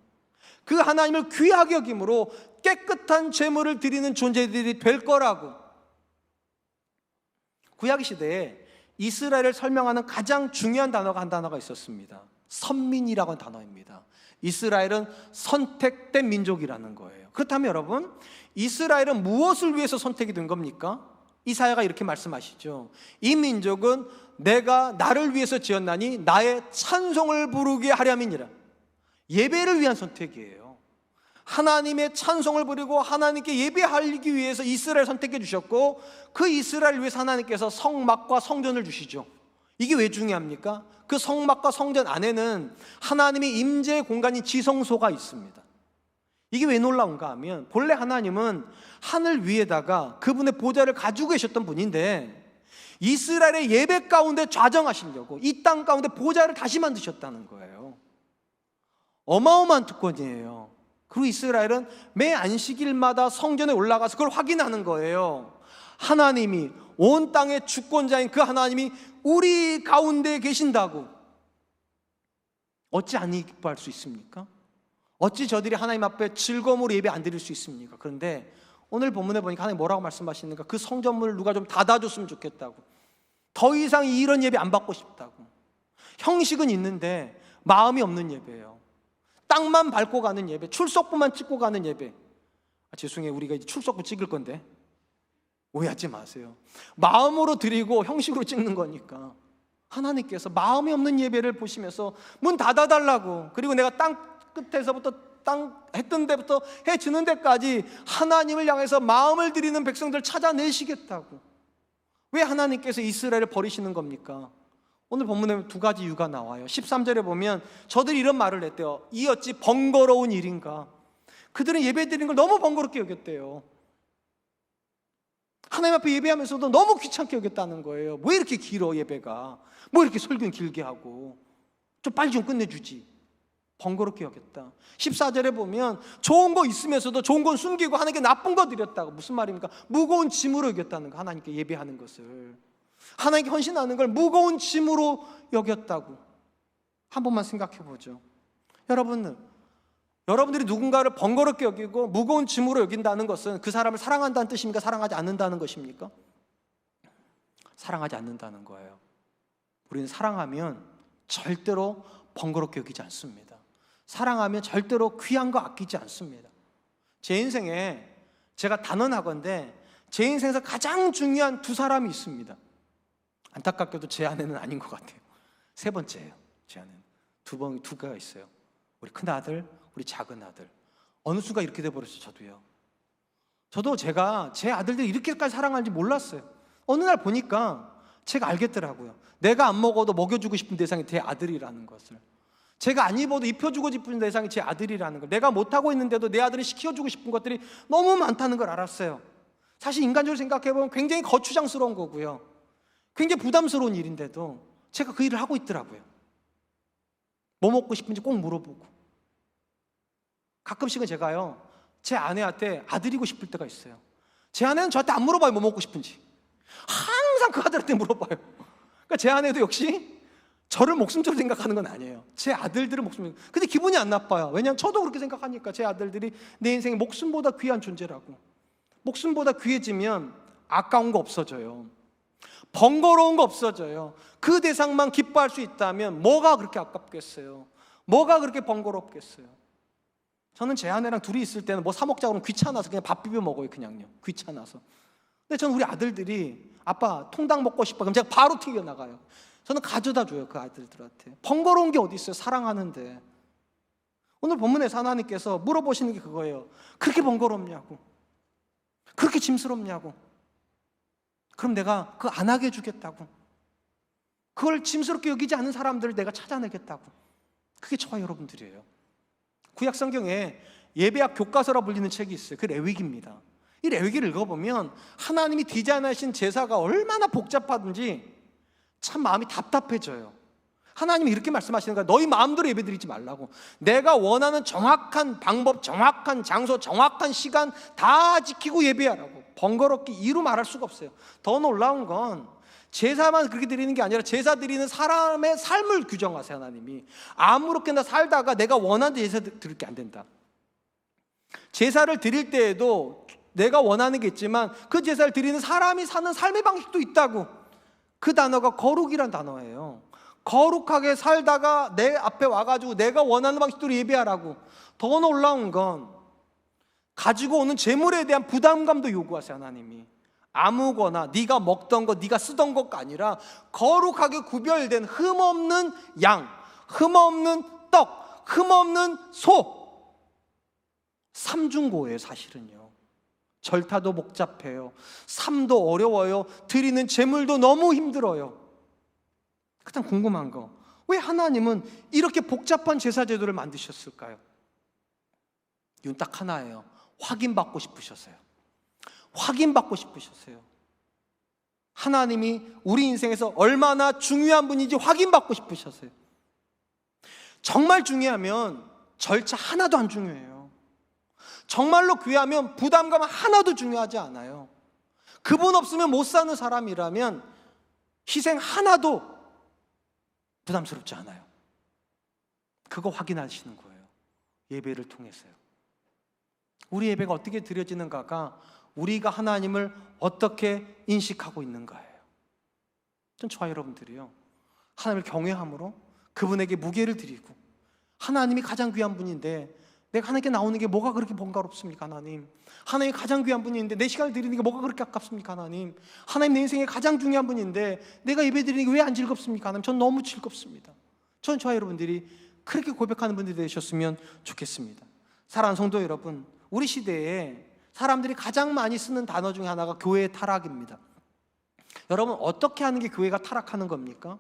그 하나님을 귀하게 여김으로 깨끗한 제물을 드리는 존재들이 될 거라고. 구약 시대에 이스라엘을 설명하는 가장 중요한 단어가 한 단어가 있었습니다. 선민이라고 하는 단어입니다. 이스라엘은 선택된 민족이라는 거예요. 그렇다면 여러분, 이스라엘은 무엇을 위해서 선택이 된 겁니까? 이사야가 이렇게 말씀하시죠. 이 민족은 내가 나를 위해서 지었나니 나의 찬송을 부르게 하렴이니라. 예배를 위한 선택이에요. 하나님의 찬송을 부르고 하나님께 예배하기 위해서 이스라엘 선택해 주셨고, 그 이스라엘 위해서 하나님께서 성막과 성전을 주시죠. 이게 왜 중요합니까? 그 성막과 성전 안에는 하나님의 임재의 공간인 지성소가 있습니다. 이게 왜 놀라운가 하면, 본래 하나님은 하늘 위에다가 그분의 보좌를 가지고 계셨던 분인데 이스라엘의 예배 가운데 좌정하시려고 이 땅 가운데 보좌를 다시 만드셨다는 거예요. 어마어마한 특권이에요. 그리고 이스라엘은 매 안식일마다 성전에 올라가서 그걸 확인하는 거예요. 하나님이, 온 땅의 주권자인 그 하나님이 우리 가운데 계신다고. 어찌 안 기뻐할 수 있습니까? 어찌 저들이 하나님 앞에 즐거움으로 예배 안 드릴 수 있습니까? 그런데 오늘 본문에 보니까 하나님 뭐라고 말씀하시는가? 그 성전문을 누가 좀 닫아줬으면 좋겠다고. 더 이상 이런 예배 안 받고 싶다고. 형식은 있는데 마음이 없는 예배예요. 땅만 밟고 가는 예배, 출석부만 찍고 가는 예배. 죄송해요, 우리가 이제 출석부 찍을 건데 오해하지 마세요. 마음으로 드리고 형식으로 찍는 거니까. 하나님께서 마음이 없는 예배를 보시면서 문 닫아달라고, 그리고 내가 땅 끝에서부터 땅 해 뜬 데부터 해 지는 데까지 하나님을 향해서 마음을 드리는 백성들 찾아내시겠다고. 왜 하나님께서 이스라엘을 버리시는 겁니까? 오늘 본문에 두 가지 이유가 나와요. 13절에 보면 저들이 이런 말을 했대요. 이 어찌 번거로운 일인가. 그들은 예배 드리는 걸 너무 번거롭게 여겼대요. 하나님 앞에 예배하면서도 너무 귀찮게 여겼다는 거예요. 왜 이렇게 길어 예배가? 뭐 이렇게 설교는 길게 하고, 좀 빨리 좀 끝내주지. 번거롭게 여겼다. 14절에 보면 좋은 거 있으면서도 좋은 건 숨기고 하나님께 나쁜 거 드렸다고. 무슨 말입니까? 무거운 짐으로 여겼다는 거. 하나님께 예배하는 것을, 하나님께 헌신하는 걸 무거운 짐으로 여겼다고. 한 번만 생각해 보죠. 여러분들이 누군가를 번거롭게 여기고 무거운 짐으로 여긴다는 것은 그 사람을 사랑한다는 뜻입니까? 사랑하지 않는다는 것입니까? 사랑하지 않는다는 거예요. 우리는 사랑하면 절대로 번거롭게 여기지 않습니다. 사랑하면 절대로 귀한 거 아끼지 않습니다. 제 인생에 제가 단언하건대 제 인생에서 가장 중요한 두 사람이 있습니다. 안타깝게도 제 아내는 아닌 것 같아요. 세 번째예요. 제 아내는 두 개가 있어요. 우리 큰 아들, 우리 작은 아들. 어느 순간 이렇게 돼버렸어요. 저도 제가 제 아들들이 이렇게까지 사랑하는지 몰랐어요. 어느 날 보니까 제가 알겠더라고요. 내가 안 먹어도 먹여주고 싶은 대상이 제 아들이라는 것을. 제가 안 입어도 입혀주고 싶은 대상이 제 아들이라는 걸. 내가 못하고 있는데도 내 아들이 시켜주고 싶은 것들이 너무 많다는 걸 알았어요. 사실 인간적으로 생각해보면 굉장히 거추장스러운 거고요, 굉장히 부담스러운 일인데도 제가 그 일을 하고 있더라고요. 뭐 먹고 싶은지 꼭 물어보고. 가끔씩은 제가요, 제 아내한테 아들이고 싶을 때가 있어요. 제 아내는 저한테 안 물어봐요, 뭐 먹고 싶은지. 항상 그 아들한테 물어봐요. 그러니까 제 아내도 역시 저를 목숨처럼 생각하는 건 아니에요. 제 아들들을 목숨. 근데 기분이 안 나빠요. 왜냐하면 저도 그렇게 생각하니까. 제 아들들이 내 인생에 목숨보다 귀한 존재라고. 목숨보다 귀해지면 아까운 거 없어져요. 번거로운 거 없어져요. 그 대상만 기뻐할 수 있다면 뭐가 그렇게 아깝겠어요? 뭐가 그렇게 번거롭겠어요? 저는 제 아내랑 둘이 있을 때는 뭐 사 먹자고 하면 귀찮아서 그냥 밥 비벼 먹어요. 그냥요. 귀찮아서. 근데 저는 우리 아들들이 아빠 통닭 먹고 싶어 그럼 제가 바로 튀겨나가요. 저는 가져다 줘요. 그 아들들한테. 번거로운 게 어디 있어요? 사랑하는데. 오늘 본문에서 하나님께서 물어보시는 게 그거예요. 그렇게 번거롭냐고, 그렇게 짐스럽냐고. 그럼 내가 그거 안 하게 해주겠다고. 그걸 짐스럽게 여기지 않는 사람들을 내가 찾아내겠다고. 그게 저와 여러분들이에요. 구약 성경에 예배학 교과서라 불리는 책이 있어요. 그 레위기입니다. 이 레위기를 읽어보면 하나님이 디자인하신 제사가 얼마나 복잡하든지 참 마음이 답답해져요. 하나님이 이렇게 말씀하시는 거야. 너희 마음대로 예배드리지 말라고. 내가 원하는 정확한 방법, 정확한 장소, 정확한 시간 다 지키고 예배하라고. 번거롭게 이루 말할 수가 없어요. 더 놀라운 건 제사만 그렇게 드리는 게 아니라 제사 드리는 사람의 삶을 규정하세요. 하나님이 아무렇게나 살다가 내가 원하는 제사 드릴 게 안 된다. 제사를 드릴 때에도 내가 원하는 게 있지만 그 제사를 드리는 사람이 사는 삶의 방식도 있다고. 그 단어가 거룩이란 단어예요. 거룩하게 살다가 내 앞에 와가지고 내가 원하는 방식대로 예배하라고. 더 놀라운 건 가지고 오는 재물에 대한 부담감도 요구하세요. 하나님이 아무거나 네가 먹던 것, 네가 쓰던 것가 아니라 거룩하게 구별된 흠없는 양, 흠없는 떡, 흠없는 소. 삼중고예요. 사실은요. 절타도 복잡해요. 삶도 어려워요. 드리는 재물도 너무 힘들어요. 가장 궁금한 거, 왜 하나님은 이렇게 복잡한 제사 제도를 만드셨을까요? 이유는 딱 하나예요. 확인받고 싶으셨어요. 확인받고 싶으셨어요. 하나님이 우리 인생에서 얼마나 중요한 분인지 확인받고 싶으셨어요. 정말 중요하면 절차 하나도 안 중요해요. 정말로 귀하면 부담감 하나도 중요하지 않아요. 그분 없으면 못 사는 사람이라면 희생 하나도 부담스럽지 않아요. 그거 확인하시는 거예요. 예배를 통해서요. 우리 예배가 어떻게 드려지는가가 우리가 하나님을 어떻게 인식하고 있는가예요. 전 저와 여러분들이요, 하나님을 경외함으로 그분에게 무게를 드리고, 하나님이 가장 귀한 분인데 내가 하나님께 나오는 게 뭐가 그렇게 번거롭습니까? 하나님, 하나님이 가장 귀한 분인데 내 시간을 드리는 게 뭐가 그렇게 아깝습니까? 하나님, 하나님 내 인생에 가장 중요한 분인데 내가 예배 드리는 게 왜 안 즐겁습니까? 하나님, 전 너무 즐겁습니다. 전 저와 여러분들이 그렇게 고백하는 분들이 되셨으면 좋겠습니다. 사랑하는 성도 여러분, 우리 시대에 사람들이 가장 많이 쓰는 단어 중에 하나가 교회의 타락입니다. 여러분, 어떻게 하는 게 교회가 타락하는 겁니까?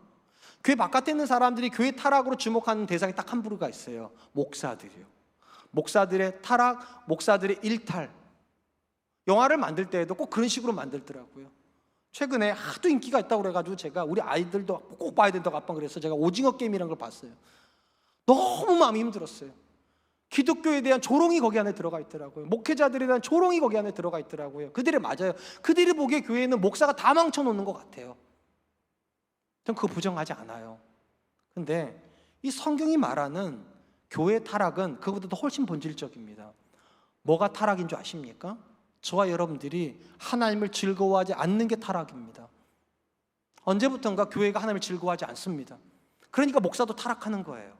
교회 바깥에 있는 사람들이 교회 타락으로 주목하는 대상이 딱 한 부류가 있어요. 목사들이요. 목사들의 타락, 목사들의 일탈. 영화를 만들 때에도 꼭 그런 식으로 만들더라고요. 최근에 하도 인기가 있다고 그래가지고 제가 우리 아이들도 꼭 봐야 된다고 아빠 그래서 제가 오징어 게임이라는 걸 봤어요. 너무 마음이 힘들었어요. 기독교에 대한 조롱이 거기 안에 들어가 있더라고요. 목회자들에 대한 조롱이 거기 안에 들어가 있더라고요. 그들이 맞아요. 그들이 보기에 교회에는 목사가 다 망쳐놓는 것 같아요. 전 그거 부정하지 않아요. 근데 이 성경이 말하는 교회 타락은 그것보다 훨씬 본질적입니다. 뭐가 타락인 줄 아십니까? 저와 여러분들이 하나님을 즐거워하지 않는 게 타락입니다. 언제부턴가 교회가 하나님을 즐거워하지 않습니다. 그러니까 목사도 타락하는 거예요.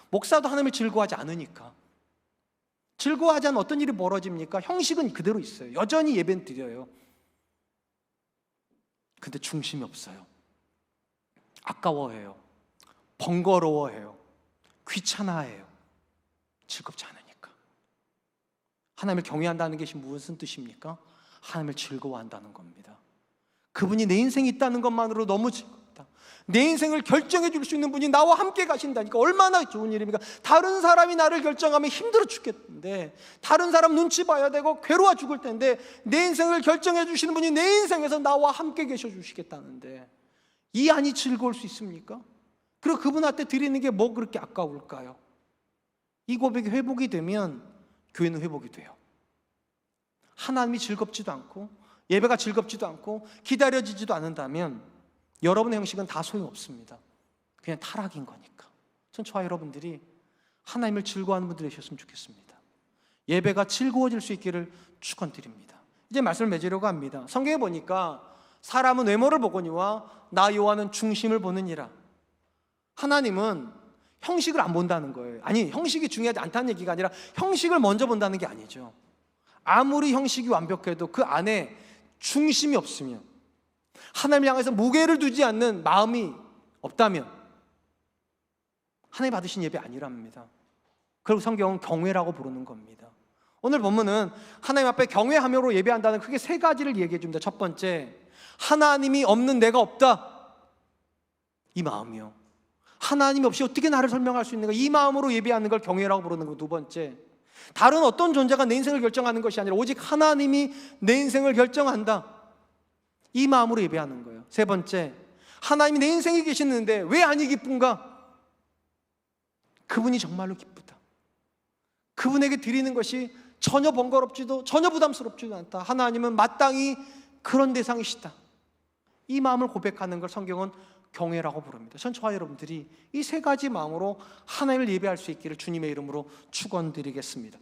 목사도 하나님을 즐거워하지 않으니까. 즐거워하지 않은 어떤 일이 벌어집니까? 형식은 그대로 있어요. 여전히 예배는 드려요. 근데 중심이 없어요. 아까워해요. 번거로워해요. 귀찮아해요. 즐겁지 않으니까. 하나님을 경외한다는 것이 무슨 뜻입니까? 하나님을 즐거워한다는 겁니다. 그분이 내 인생에 있다는 것만으로 너무 즐겁다. 내 인생을 결정해 줄 수 있는 분이 나와 함께 가신다니까 얼마나 좋은 일입니까? 다른 사람이 나를 결정하면 힘들어 죽겠는데, 다른 사람 눈치 봐야 되고 괴로워 죽을 텐데, 내 인생을 결정해 주시는 분이 내 인생에서 나와 함께 계셔 주시겠다는데 이 안이 즐거울 수 있습니까? 그리고 그분한테 드리는 게 뭐 그렇게 아까울까요? 이 고백이 회복이 되면 교회는 회복이 돼요. 하나님이 즐겁지도 않고 예배가 즐겁지도 않고 기다려지지도 않는다면 여러분의 형식은 다 소용없습니다. 그냥 타락인 거니까. 전 저와 여러분들이 하나님을 즐거워하는 분들이 되셨으면 좋겠습니다. 예배가 즐거워질 수 있기를 축원드립니다. 이제 말씀을 맺으려고 합니다. 성경에 보니까 사람은 외모를 보거니와 나 여호와는 중심을 보느니라. 하나님은 형식을 안 본다는 거예요. 아니, 형식이 중요하지 않다는 얘기가 아니라 형식을 먼저 본다는 게 아니죠. 아무리 형식이 완벽해도 그 안에 중심이 없으면, 하나님을 향해서 무게를 두지 않는 마음이 없다면 하나님 받으신 예배 아니랍니다. 그리고 성경은 경외라고 부르는 겁니다. 오늘 본문은 하나님 앞에 경외하며로 예배한다는 크게 세 가지를 얘기해 줍니다. 첫 번째, 하나님이 없는 내가 없다, 이 마음이요. 하나님이 없이 어떻게 나를 설명할 수 있는가, 이 마음으로 예배하는 걸 경외라고 부르는 거. 두 번째, 다른 어떤 존재가 내 인생을 결정하는 것이 아니라 오직 하나님이 내 인생을 결정한다, 이 마음으로 예배하는 거예요. 세 번째, 하나님이 내 인생에 계시는데 왜 아니 기쁜가? 그분이 정말로 기쁘다. 그분에게 드리는 것이 전혀 번거롭지도 전혀 부담스럽지도 않다. 하나님은 마땅히 그런 대상이시다. 이 마음을 고백하는 걸 성경은 경외라고 부릅니다. 전 저와 여러분들이 이 세 가지 마음으로 하나님을 예배할 수 있기를 주님의 이름으로 축원드리겠습니다.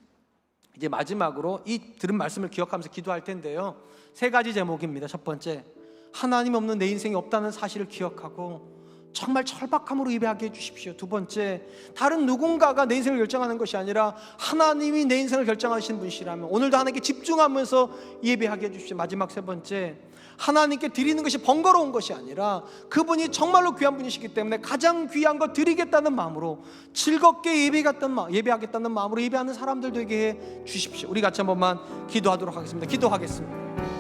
이제 마지막으로 이 들은 말씀을 기억하면서 기도할 텐데요. 세 가지 제목입니다. 첫 번째, 하나님 없는 내 인생이 없다는 사실을 기억하고 정말 철박함으로 예배하게 해주십시오. 두 번째, 다른 누군가가 내 인생을 결정하는 것이 아니라 하나님이 내 인생을 결정하신 분이시라면 오늘도 하나님께 집중하면서 예배하게 해주십시오. 마지막 세 번째, 하나님께 드리는 것이 번거로운 것이 아니라 그분이 정말로 귀한 분이시기 때문에 가장 귀한 거 드리겠다는 마음으로 즐겁게 예배하겠다는 마음으로 예배하는 사람들 되게 해 주십시오. 우리 같이 한 번만 기도하도록 하겠습니다. 기도하겠습니다.